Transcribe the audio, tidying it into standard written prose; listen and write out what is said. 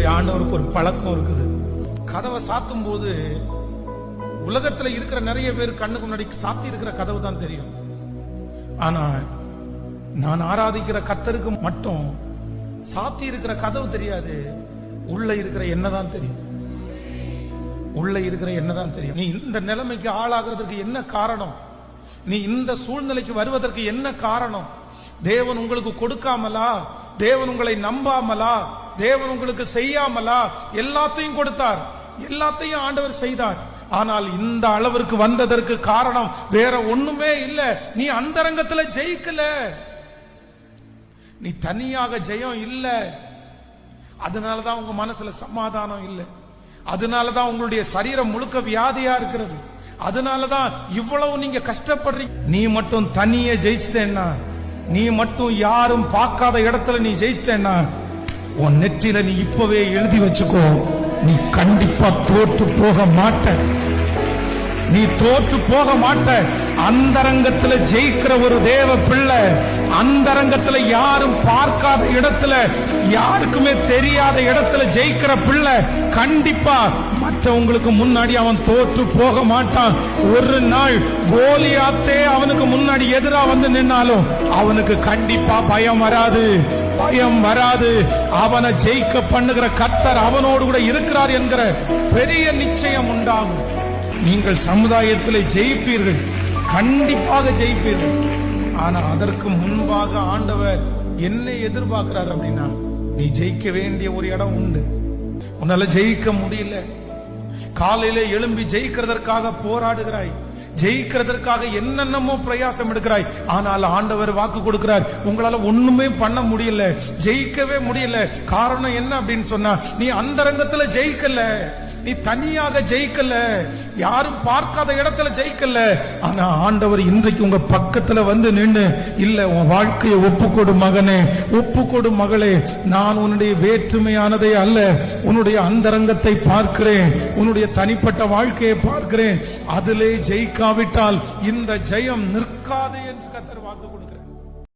நம்முடைய ஆண்டவருக்கு ஒரு பழக்கம் இருக்குது. கதவை சாத்தும் போது உலகத்துல இருக்கிற நிறைய பேர் கண்ணுக்கு முன்னாடி சாத்தி இருக்கிற கதவு தான் தெரியும். ஆனா நான் ஆராதிக்கிற கர்த்தருக்கு மட்டும் சாத்தி இருக்கிற கதவு தெரியாது, உள்ள இருக்கிற என்னதான் தெரியும். உள்ள இருக்கிற என்னதான் தெரியும். நீ இந்த நிலைமைக்கு ஆளாகிறதுக்கு என்ன காரணம்? நீ இந்த சூழ்நிலைக்கு வருவதற்கு என்ன காரணம்? தேவன் உங்களுக்கு கொடுக்காமலா? தேவன் உங்களை நம்பாமலா? தேவன் உங்களுக்கு செய்யாமலா? எல்லாத்தையும் கொடுத்தார், எல்லாத்தையும் ஆண்டவர் செய்தார். ஆனால் இந்த அளவிற்கு வந்ததற்கு காரணம் வேற ஒண்ணுமே இல்ல. நீ அந்தரங்கத்துல ஜெயிக்கல, நீ தனியாக ஜெயம் இல்ல. அதனாலதான் உங்க மனசுல சமாதானம் இல்லை. அதனாலதான் உங்களுடைய சரீரம் முழுக்க வியாதியா இருக்கிறது. அதனாலதான் இவ்வளவு நீங்க கஷ்டப்படுறீங்க. நீ மட்டும் தனியே ஜெயிச்சிட்டேன்னா, நீ மட்டும் யாரும் பார்க்காத இடத்துல நீ ஜெயிச்சிட்டேன்னா, உன் நெற்றில நீ இப்பவே எழுதி வச்சுக்கோ, நீ கண்டிப்பா தோற்று போக மாட்ட. நீ தோற்று போக மாட்ட. அந்தரங்கத்துல ஜெயிக்கிற ஒரு தேவ பிள்ளை, அந்தரங்கத்துல யாரும் பார்க்காத இடத்துல, யாருக்குமே தெரியாத இடத்துல ஜெயிக்கிற பிள்ளை கண்டிப்பா மற்றவங்களுக்கு முன்னாடி அவன் தோற்று போக மாட்டான். ஒரு நாள் கோலியாத்தே அவனுக்கு முன்னாடி எதிரா வந்து நின்னாலும் அவனுக்கு கண்டிப்பா பயம் வராது, பயம் வராது. அவனை ஜெயிக்க பண்ணுகிற கர்த்தர் அவனோடு கூட இருக்கிறார் என்கிற பெரிய நிச்சயம் உண்டாகும். நீங்கள் சமுதாயத்தில் ஜெயிப்பீர்கள், கண்டிப்பாக ஜெயிப்பீர்கள். ஆனா அதற்கு முன்பாக ஆண்டவர் என்ன எதிர்பார்க்கிறார் அப்படின்னா, நீ ஜெயிக்க வேண்டிய ஒரு இடம் உண்டு. உன்னால ஜெயிக்க முடியல, காலையில எழும்பி ஜெயிக்கிறதற்காக போராடுகிறாய், ஜெயிக்கிறதற்காக என்னென்னமோ பிரயாசம் எடுக்கிறாய். ஆனால் ஆண்டவர் வாக்கு கொடுக்கிறார், உங்களால ஒண்ணுமே பண்ண முடியல, ஜெயிக்கவே முடியல. காரணம் என்ன அப்படின்னு சொன்னா, நீ அந்தரங்கத்துல ஜெயிக்கல, நீ தனியாக ஜெயிக்கல, யாரும் பார்க்காத இடத்துல ஜெயிக்கல. ஆனா ஆண்டவர் இன்றைக்கு உங்க பக்கத்துல வந்து நின்று, இல்ல உன் வாழ்க்கையை ஒப்புக்கொடு மகனே, ஒப்புக்கொடு மகளே, நான் உன்னுடைய வேற்றுமையானதை அல்ல, உன்னுடைய அந்தரங்கத்தை பார்க்கிறேன், உன்னுடைய தனிப்பட்ட வாழ்க்கையை பார்க்கிறேன். அதிலே ஜெயிக்காவிட்டால் இந்த ஜெயம் நிற்காது என்று கர்த்தர்